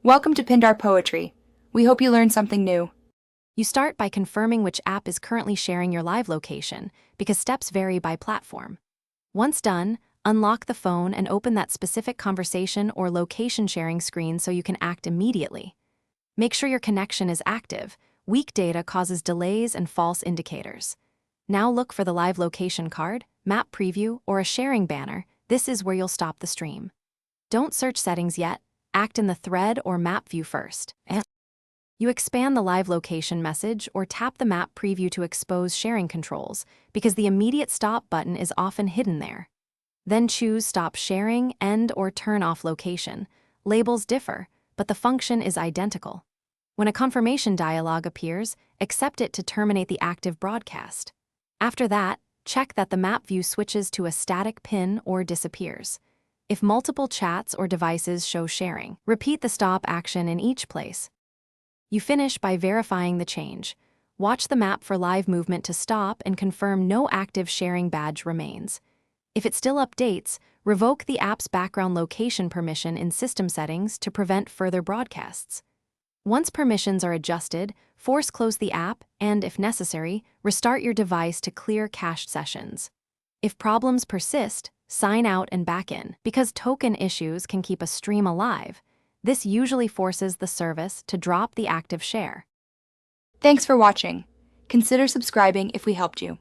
Welcome to Pindar Poetry. We hope you learned something new. You start by confirming which app is currently sharing your live location, because steps vary by platform. Once done, unlock the phone and open that specific conversation or location sharing screen so you can act immediately. Make sure your connection is active. Weak data causes delays and false indicators. Now look for the live location card, map preview, or a sharing banner. This is where you'll stop the stream. Don't search settings yet. Act in the thread or map view first. You expand the live location message or tap the map preview to expose sharing controls, because the immediate stop button is often hidden there. Then choose Stop Sharing, End, or Turn Off Location. Labels differ, but the function is identical. When a confirmation dialog appears, accept it to terminate the active broadcast. After that, check that the map view switches to a static pin or disappears. If multiple chats or devices show sharing, repeat the stop action in each place. You finish by verifying the change. Watch the map for live movement to stop and confirm no active sharing badge remains. If it still updates, revoke the app's background location permission in system settings to prevent further broadcasts. Once permissions are adjusted, force close the app and, if necessary, restart your device to clear cached sessions. If problems persist, sign out and back in, because token issues can keep a stream alive. This usually forces the service to drop the active share. Thanks for watching. Consider subscribing if we helped you.